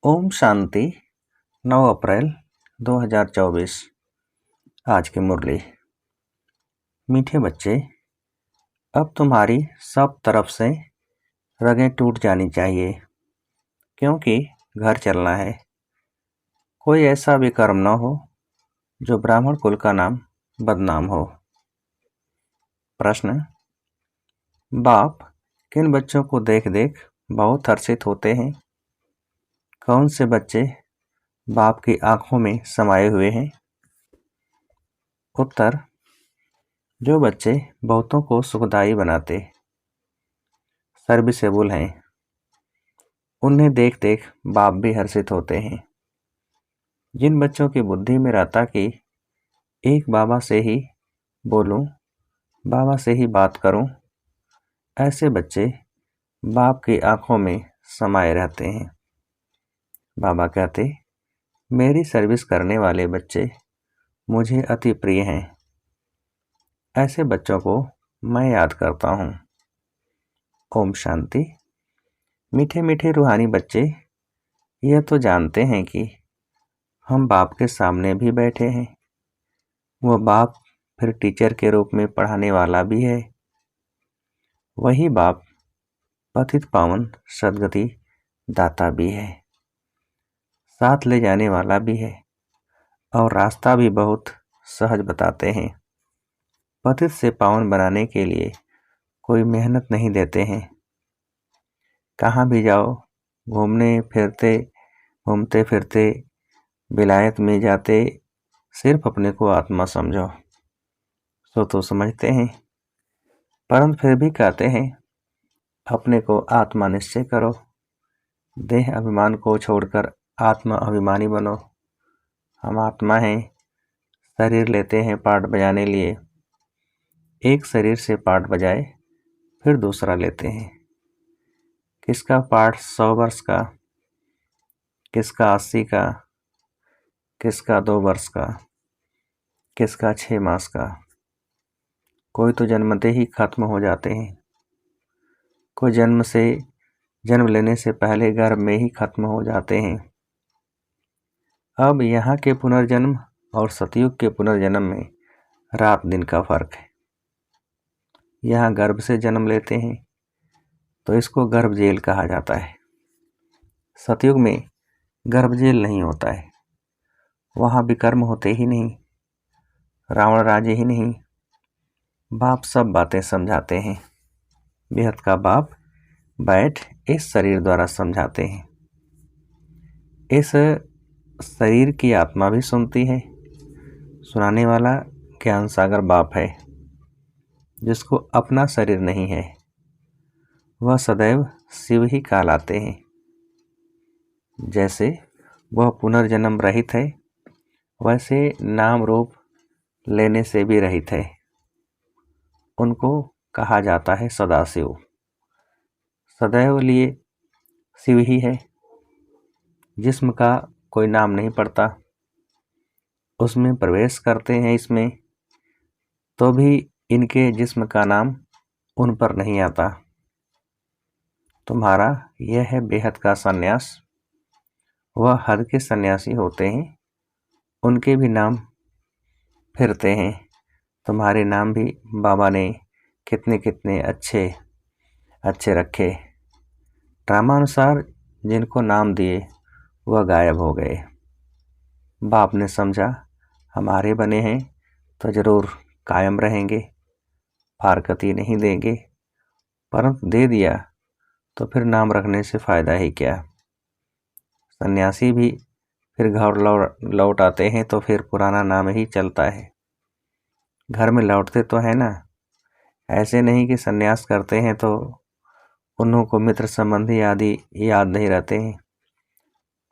ओम शांति। 9 अप्रैल 2024। आज की मुरली। मीठे बच्चे, अब तुम्हारी सब तरफ से रगें टूट जानी चाहिए, क्योंकि घर चलना है। कोई ऐसा भी कर्म न हो जो ब्राह्मण कुल का नाम बदनाम हो। प्रश्न: बाप किन बच्चों को देख देख बहुत हर्षित होते हैं? कौन से बच्चे बाप की आंखों में समाये हुए हैं? उत्तर: जो बच्चे बहुतों को सुखदायी बनाते, सर्विसेबल हैं, उन्हें देख देख बाप भी हर्षित होते हैं। जिन बच्चों की बुद्धि में रहता कि एक बाबा से ही बोलूं, बाबा से ही बात करूं, ऐसे बच्चे बाप की आंखों में समाये रहते हैं। बाबा कहते, मेरी सर्विस करने वाले बच्चे मुझे अति प्रिय हैं। ऐसे बच्चों को मैं याद करता हूँ। ओम शांति। मीठे मीठे रूहानी बच्चे यह तो जानते हैं कि हम बाप के सामने भी बैठे हैं। वह बाप फिर टीचर के रूप में पढ़ाने वाला भी है। वही बाप पतित पावन सद्गति दाता भी है, साथ ले जाने वाला भी है, और रास्ता भी बहुत सहज बताते हैं। पतित से पावन बनाने के लिए कोई मेहनत नहीं देते हैं। कहाँ भी जाओ, घूमते फिरते विलायत में जाते, सिर्फ अपने को आत्मा समझो। सो तो समझते हैं, परंतु फिर भी कहते हैं अपने को आत्मा निश्चय करो। देह अभिमान को छोड़कर आत्मा अभिमानी बनो। हम आत्मा हैं, शरीर लेते हैं पार्ट बजाने लिए। एक शरीर से पार्ट बजाए फिर दूसरा लेते हैं। किसका पार्ट 100 वर्ष का, किसका 80 का, किसका 2 वर्ष का, किसका 6 मास का। कोई तो जन्मते ही खत्म हो जाते हैं, कोई जन्म लेने से पहले गर्भ में ही खत्म हो जाते हैं। अब यहाँ के पुनर्जन्म और सतयुग के पुनर्जन्म में रात दिन का फर्क है। यहाँ गर्भ से जन्म लेते हैं तो इसको गर्भ जेल कहा जाता है। सतयुग में गर्भ जेल नहीं होता है, वहाँ विकर्म होते ही नहीं, रावण राज्य ही नहीं। बाप सब बातें समझाते हैं। बेहद का बाप बैठ इस शरीर द्वारा समझाते हैं। इस शरीर की आत्मा भी सुनती है। सुनाने वाला ज्ञान सागर बाप है, जिसको अपना शरीर नहीं है। वह सदैव शिव ही कहलाते हैं। जैसे वह पुनर्जन्म रहित है, वैसे नाम रूप लेने से भी रहित है। उनको कहा जाता है सदाशिव। सदैव लिए शिव ही है। जिस्म का कोई नाम नहीं पड़ता, उसमें प्रवेश करते हैं इसमें, तो भी इनके जिस्म का नाम उन पर नहीं आता। तुम्हारा यह है बेहद का सन्यास। वह हद के सन्यासी होते हैं, उनके भी नाम फिरते हैं। तुम्हारे नाम भी बाबा ने कितने कितने अच्छे अच्छे रखे। ड्रामानुसार जिनको नाम दिए वह गायब हो गए। बाप ने समझा हमारे बने हैं तो जरूर कायम रहेंगे, फारकती नहीं देंगे, परंतु दे दिया तो फिर नाम रखने से फायदा ही क्या। सन्यासी भी फिर घर लौट आते हैं तो फिर पुराना नाम ही चलता है। घर में लौटते तो है ना, ऐसे नहीं कि सन्यास करते हैं तो उन्हों को मित्र संबंधी आदि याद नहीं रहते हैं।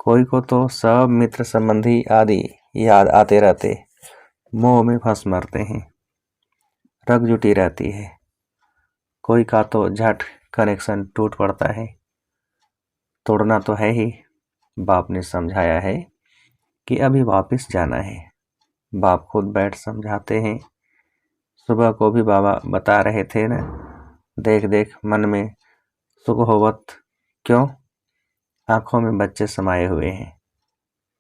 कोई को तो सब मित्र संबंधी आदि याद आते रहते, मोह में फंस मरते हैं, रग जुटी रहती है। कोई का तो झट कनेक्शन टूट पड़ता है। तोड़ना तो है ही। बाप ने समझाया है कि अभी वापस जाना है। बाप खुद बैठ समझाते हैं। सुबह को भी बाबा बता रहे थे ना, देख देख मन में सुख होवत क्यों, आंखों में बच्चे समाये हुए हैं,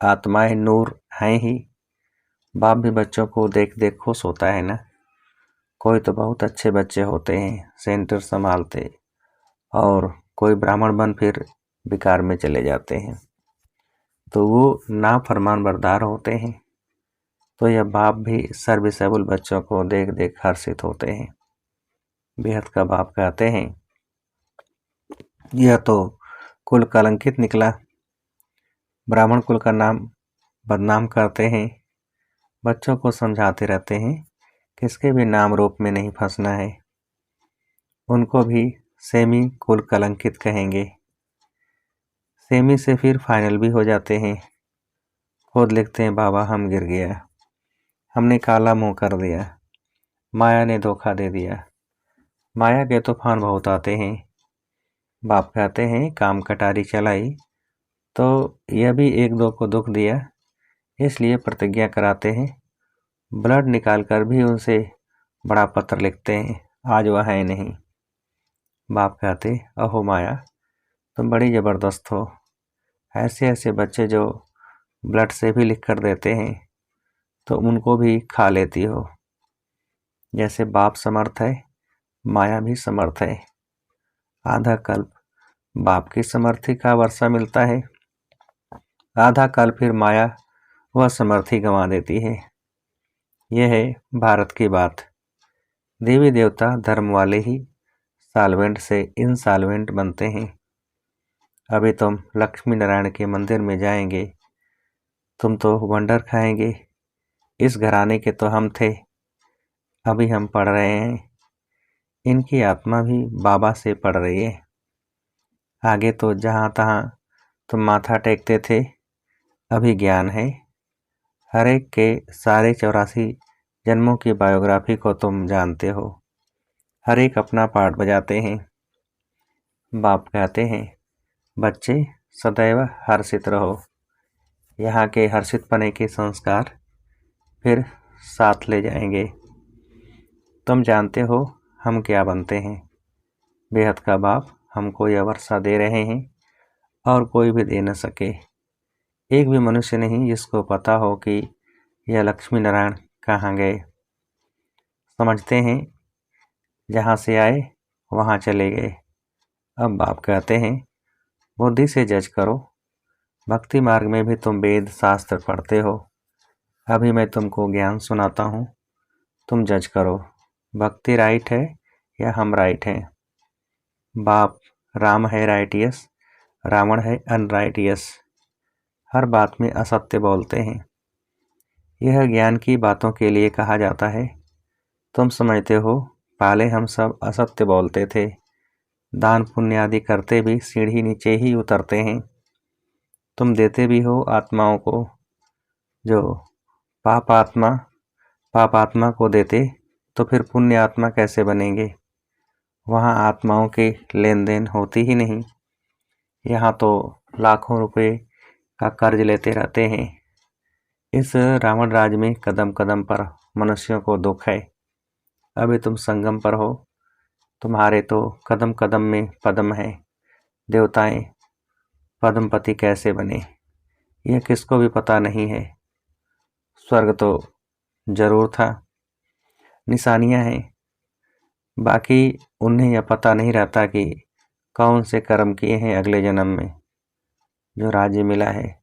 आत्माएं नूर हैं ही। बाप भी बच्चों को देख देख खुश होता है ना। कोई तो बहुत अच्छे बच्चे होते हैं, सेंटर संभालते, और कोई ब्राह्मण बन फिर विकार में चले जाते हैं, तो वो नाफरमान बरदार होते हैं। तो यह बाप भी सर्विसेबल बच्चों को देख देख हर्षित होते हैं। बेहद का बाप कहते हैं, यह तो कुल कलंकित निकला, ब्राह्मण कुल का नाम बदनाम करते हैं। बच्चों को समझाते रहते हैं, किसके भी नाम रूप में नहीं फंसना है। उनको भी सेमी कुल कलंकित कहेंगे। सेमी से फिर फाइनल भी हो जाते हैं। खुद लिखते हैं, बाबा हम गिर गया, हमने काला मुंह कर दिया, माया ने धोखा दे दिया। माया के तूफान बहुत आते हैं। बाप कहते हैं, काम कटारी चलाई तो यह भी एक दो को दुख दिया, इसलिए प्रतिज्ञा कराते हैं। ब्लड निकाल कर भी उनसे बड़ा पत्र लिखते हैं, आज वह है नहीं। बाप कहते, अहो माया तुम बड़ी ज़बरदस्त हो। ऐसे ऐसे बच्चे जो ब्लड से भी लिख कर देते हैं, तो उनको भी खा लेती हो। जैसे बाप समर्थ है, माया भी समर्थ है। आधा कल्प बाप की समर्थी का वर्षा मिलता है, आधा काल फिर माया वह समर्थी गंवा देती है। यह है भारत की बात। देवी देवता धर्म वाले ही साल्वेंट से इनसाल्वेंट बनते हैं। अभी तुम लक्ष्मी नारायण के मंदिर में जाएंगे, तुम तो वंडर खाएंगे, इस घराने के तो हम थे, अभी हम पढ़ रहे हैं। इनकी आत्मा भी बाबा से पढ़ रही है। आगे तो जहाँ तहाँ तुम माथा टेकते थे, अभी ज्ञान है। हर एक के सारे 84 जन्मों की बायोग्राफी को तुम जानते हो। हर एक अपना पार्ट बजाते हैं। बाप कहते हैं, बच्चे सदैव हर्षित रहो। यहाँ के हर्षित पने के संस्कार फिर साथ ले जाएंगे। तुम जानते हो हम क्या बनते हैं। बेहद का बाप हमको यह वर्षा दे रहे हैं, और कोई भी दे न सके। एक भी मनुष्य नहीं जिसको पता हो कि यह लक्ष्मी नारायण कहाँ गए। समझते हैं जहाँ से आए वहाँ चले गए। अब बाप कहते हैं, बुद्धि से जज करो। भक्ति मार्ग में भी तुम वेद शास्त्र पढ़ते हो। अभी मैं तुमको ज्ञान सुनाता हूँ, तुम जज करो, भक्ति राइट है या हम राइट हैं। बाप राम है राइटियस, रावण है अनराइटियस। हर बात में असत्य बोलते हैं। यह ज्ञान की बातों के लिए कहा जाता है। तुम समझते हो पहले हम सब असत्य बोलते थे, दान पुण्य आदि करते भी सीढ़ी नीचे ही उतरते हैं। तुम देते भी हो आत्माओं को, जो पाप आत्मा को देते तो फिर पुण्य आत्मा कैसे बनेंगे। वहाँ आत्माओं के लेन देन होती ही नहीं। यहाँ तो लाखों रुपए का कर्ज लेते रहते हैं। इस रावण राज में कदम कदम पर मनुष्यों को दुख है। अभी तुम संगम पर हो, तुम्हारे तो कदम कदम में पद्म है। देवताएं पद्मपति कैसे बने, यह किसको भी पता नहीं है। स्वर्ग तो जरूर था, निशानियां हैं, बाकी उन्हें यह पता नहीं रहता कि कौन से कर्म किए हैं अगले जन्म में। जो राज्य मिला है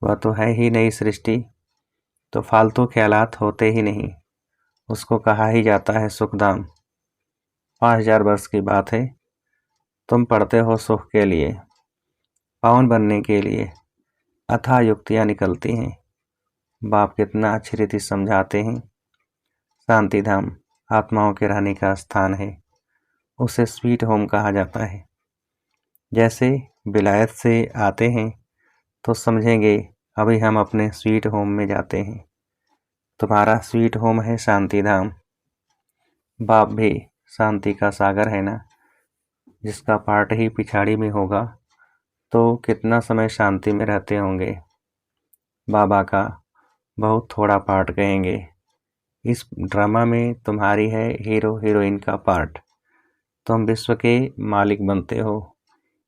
वह तो है ही नई सृष्टि, तो फालतू ख्यालात होते ही नहीं। उसको कहा ही जाता है सुखधाम। 5000 वर्ष की बात है। तुम पढ़ते हो सुख के लिए, पावन बनने के लिए, अथाह युक्तियाँ निकलती हैं। बाप कितना अच्छी रीति समझाते हैं। शांति धाम आत्माओं के रहने का स्थान है, उसे स्वीट होम कहा जाता है। जैसे विलायत से आते हैं तो समझेंगे अभी हम अपने स्वीट होम में जाते हैं। तुम्हारा स्वीट होम है शांति धाम। बाप भी शांति का सागर है ना। जिसका पार्ट ही पिछाड़ी में होगा तो कितना समय शांति में रहते होंगे। बाबा का बहुत थोड़ा पार्ट कहेंगे। इस ड्रामा में तुम्हारी है हीरो हीरोइन का पार्ट। तुम विश्व के मालिक बनते हो।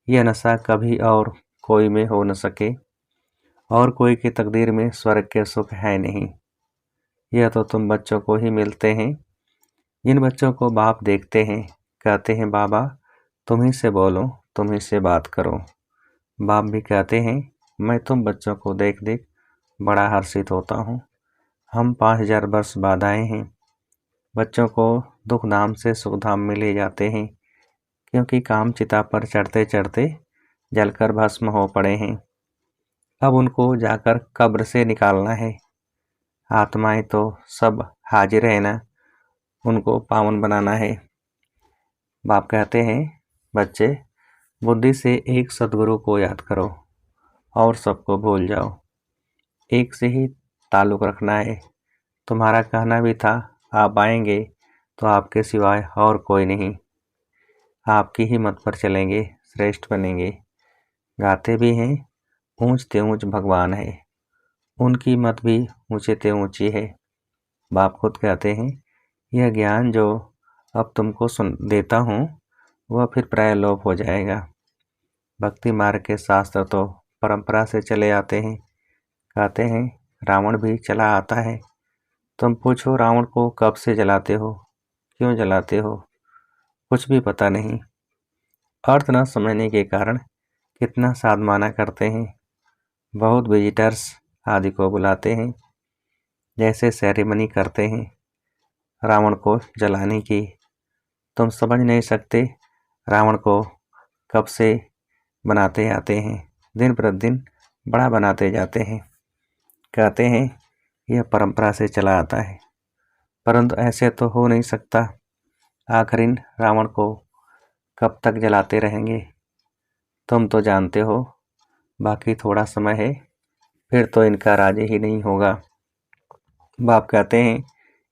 यह नशा कभी और कोई में हो न सके, और कोई की तकदीर में स्वर्ग के सुख है नहीं। यह तो तुम बच्चों को ही मिलते हैं। जिन बच्चों को बाप देखते हैं, कहते हैं बाबा तुम ही से बोलो, तुम ही से बात करो। बाप भी कहते हैं मैं तुम बच्चों को देख देख बड़ा हर्षित होता हूँ। हम 5000 वर्ष बाद आए हैं। बच्चों को दुख धाम से सुख धाम में ले जाते हैं, क्योंकि काम चिता पर चढ़ते चढ़ते जलकर भस्म हो पड़े हैं। अब उनको जाकर कब्र से निकालना है। आत्माएं तो सब हाजिर है ना, उनको पावन बनाना है। बाप कहते हैं बच्चे बुद्धि से एक सद्गुरु को याद करो और सबको भूल जाओ। एक से ही ताल्लुक रखना है। तुम्हारा कहना भी था आप आएंगे तो आपके सिवाय और कोई नहीं। आपकी ही मत पर चलेंगे, श्रेष्ठ बनेंगे। गाते भी हैं ऊंच ते ऊंच भगवान है, उनकी मत भी ऊंचे ते ऊंची है। बाप खुद कहते हैं यह ज्ञान जो अब तुमको देता हूँ वह फिर प्राय लोप हो जाएगा। भक्ति मार्ग के शास्त्र तो परंपरा से चले आते हैं। कहते हैं रावण भी चला आता है। तुम पूछो रावण को कब से जलाते हो, क्यों जलाते हो? कुछ भी पता नहीं। अर्थ न समझने के कारण कितना साधमाना करते हैं। बहुत विजिटर्स आदि को बुलाते हैं, जैसे सेरेमनी करते हैं रावण को जलाने की। तुम समझ नहीं सकते रावण को कब से बनाते आते हैं, दिन प्रतिदिन बड़ा बनाते जाते हैं। कहते हैं यह परंपरा से चला आता है, परंतु ऐसे तो हो नहीं सकता। आखिर रावण को कब तक जलाते रहेंगे? तुम तो जानते हो बाकी थोड़ा समय है, फिर तो इनका राज्य ही नहीं होगा। बाप कहते हैं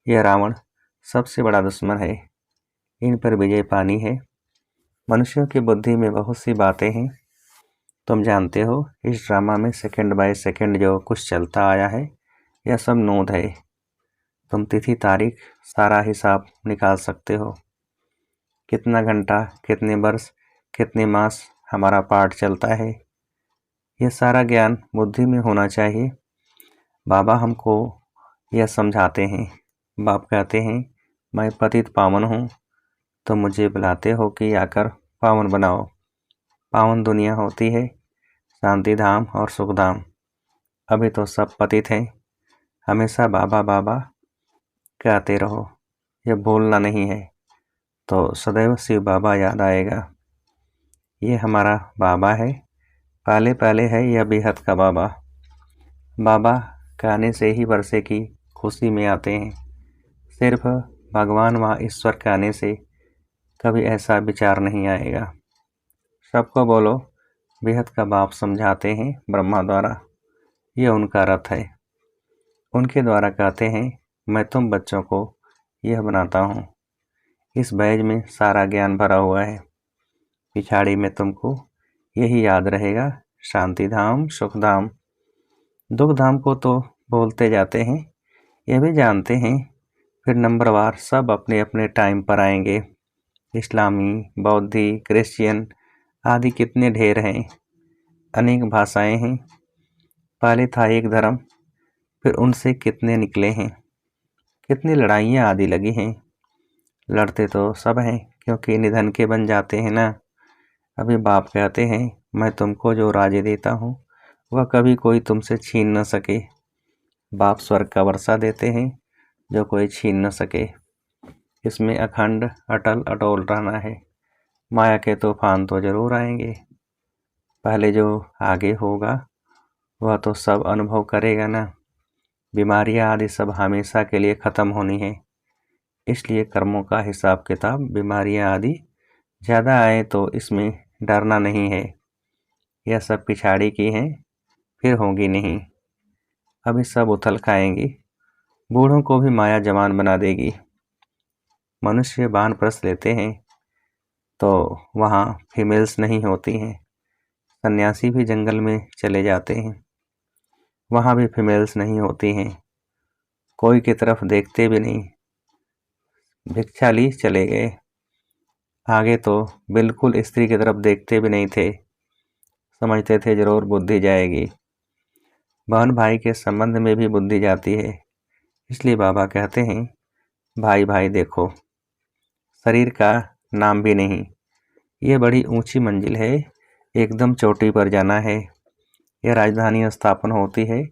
यह रावण सबसे बड़ा दुश्मन है, इन पर विजय पानी है। मनुष्यों की बुद्धि में बहुत सी बातें हैं। तुम जानते हो इस ड्रामा में सेकंड बाय सेकंड जो कुछ चलता आया है यह सब नोट है। तुम तिथि तारीख सारा हिसाब निकाल सकते हो। कितना घंटा, कितने वर्ष, कितने मास हमारा पाठ चलता है, यह सारा ज्ञान बुद्धि में होना चाहिए। बाबा हमको यह समझाते हैं। बाप कहते हैं मैं पतित पावन हूँ, तो मुझे बुलाते हो कि आकर पावन बनाओ। पावन दुनिया होती है शांति धाम और सुख धाम। अभी तो सब पतित हैं। हमेशा बाबा बाबा कहते रहो, यह भूलना नहीं है, तो सदैव शिव बाबा याद आएगा। ये हमारा बाबा है, पहले पहले है यह बेहद का बाबा। बाबा कहने से ही वर्षे की खुशी में आते हैं। सिर्फ भगवान व ईश्वर कहने से कभी ऐसा विचार नहीं आएगा। सबको बोलो बेहद का बाप समझाते हैं ब्रह्मा द्वारा। यह उनका रथ है। उनके द्वारा कहते हैं मैं तुम बच्चों को यह बनाता हूँ। इस बैज में सारा ज्ञान भरा हुआ है। पिछाड़ी में तुमको यही याद रहेगा, शांति धाम, सुख धाम। दुख धाम को तो बोलते जाते हैं, यह भी जानते हैं फिर नंबरवार सब अपने अपने टाइम पर आएंगे। इस्लामी, बौद्धी, क्रिश्चियन आदि कितने ढेर हैं, अनेक भाषाएं हैं। पहले था एक धर्म, फिर उनसे कितने निकले हैं, कितनी लड़ाइयाँ आदि लगी हैं। लड़ते तो सब हैं, क्योंकि निधन के बन जाते हैं ना। अभी बाप कहते हैं मैं तुमको जो राज्य देता हूँ वह कभी कोई तुमसे छीन न सके। बाप स्वर्ग का वर्षा देते हैं जो कोई छीन न सके। इसमें अखंड अटल अटोल रहना है। माया के तूफान तो जरूर आएंगे, पहले जो आगे होगा वह तो सब अनुभव करेगा ना। बीमारियां आदि सब हमेशा के लिए ख़त्म होनी है, इसलिए कर्मों का हिसाब किताब बीमारियां आदि ज़्यादा आए तो इसमें डरना नहीं है। यह सब पिछाड़ी की हैं, फिर होंगी नहीं। अभी सब उथल खाएंगी। बूढ़ों को भी माया जवान बना देगी। मनुष्य वानप्रस्थ लेते हैं तो वहाँ फीमेल्स नहीं होती हैं। सन्यासी भी जंगल में चले जाते हैं, वहाँ भी फीमेल्स नहीं होती हैं। कोई की तरफ देखते भी नहीं, भिक्षा ली चले गए। आगे तो बिल्कुल स्त्री की तरफ देखते भी नहीं थे। समझते थे जरूर बुद्धि जाएगी। बहन भाई के संबंध में भी बुद्धि जाती है। इसलिए बाबा कहते हैं, भाई भाई देखो, शरीर का नाम भी नहीं। ये बड़ी ऊंची मंजिल है, एकदम चोटी पर जाना है। यह राजधानी स्थापन होती है,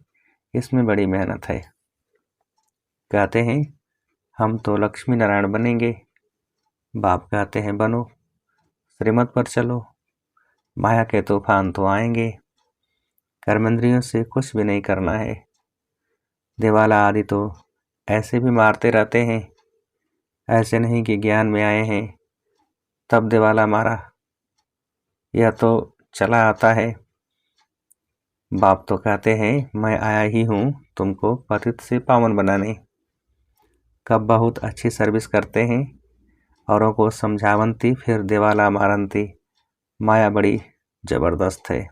इसमें बड़ी मेहनत है। कहते हैं, हम तो लक्ष्मी नारायण बनेंगे। बाप कहते हैं, बनो, श्रीमत पर चलो, माया के तूफान तो आएंगे। कर्मेंद्रियों से कुछ भी नहीं करना है। दिवाला आदि तो ऐसे भी मारते रहते हैं, ऐसे नहीं कि ज्ञान में आए हैं तब दिवाला मारा। यह तो चला आता है। बाप तो कहते हैं, मैं आया ही हूँ तुमको पतित से पावन बनाने। कब बहुत अच्छी सर्विस करते हैं, औरों को समझावंती, फिर दिवाला मारंती। माया बड़ी जबरदस्त है,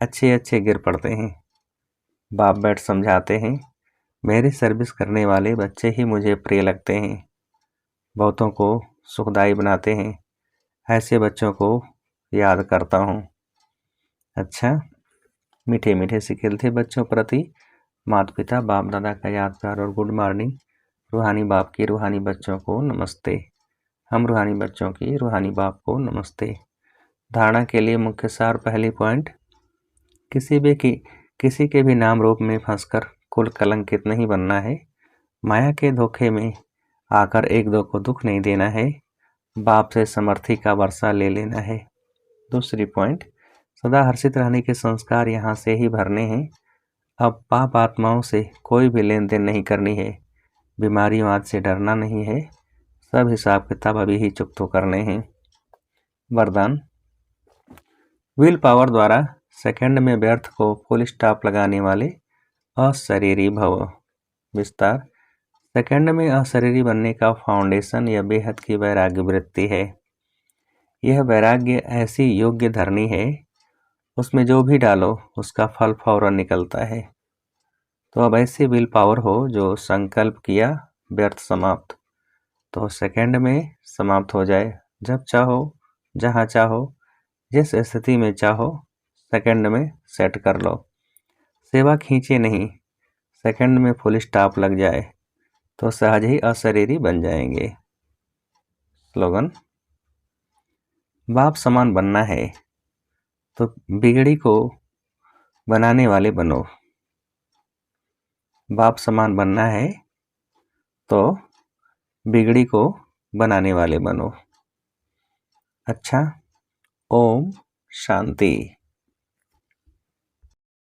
अच्छे अच्छे गिर पड़ते हैं। बाप बैठ समझाते हैं, मेरी सर्विस करने वाले बच्चे ही मुझे प्रिय लगते हैं, बहुतों को सुखदायी बनाते हैं, ऐसे बच्चों को याद करता हूँ। अच्छा, मीठे मीठे से खिलते बच्चों प्रति माता पिता बाप दादा का याद प्यार और गुड मॉर्निंग। रूहानी बाप की रूहानी बच्चों को नमस्ते। हम रूहानी बच्चों की रूहानी बाप को नमस्ते। धारणा के लिए मुख्य सार, पहली पॉइंट, किसी के भी नाम रूप में फंसकर कुल कलंकित नहीं बनना है। माया के धोखे में आकर एक दो को दुख नहीं देना है। बाप से समर्थी का वर्षा ले लेना है। दूसरी पॉइंट, सदा हर्षित रहने के संस्कार यहाँ से ही भरने हैं। अब पाप आत्माओं से कोई भी लेन देन नहीं करनी है। बीमारियों आदि से डरना नहीं है। सब हिसाब किताब अभी ही चुकतो करने हैं। वरदान, विल पावर द्वारा सेकंड में व्यर्थ को फुल स्टॉप लगाने वाले अशरीरी भव। विस्तार, सेकंड में अशरीरी बनने का फाउंडेशन यह बेहद की वैराग्य वृत्ति है। यह वैराग्य ऐसी योग्य धरनी है, उसमें जो भी डालो उसका फल फौरन निकलता है। तो अब ऐसी विल पावर हो जो संकल्प किया व्यर्थ समाप्त, तो सेकंड में समाप्त हो जाए। जब चाहो, जहाँ चाहो, जिस स्थिति में चाहो, सेकंड में सेट कर लो। सेवा खींचे नहीं, सेकंड में फुल स्टॉप लग जाए तो सहज ही अशरीरी बन जाएंगे। स्लोगन, बाप समान बनना है तो बिगड़ी को बनाने वाले बनो। बाप समान बनना है तो बिगड़ी को बनाने वाले बनो। अच्छा, ओम शांति।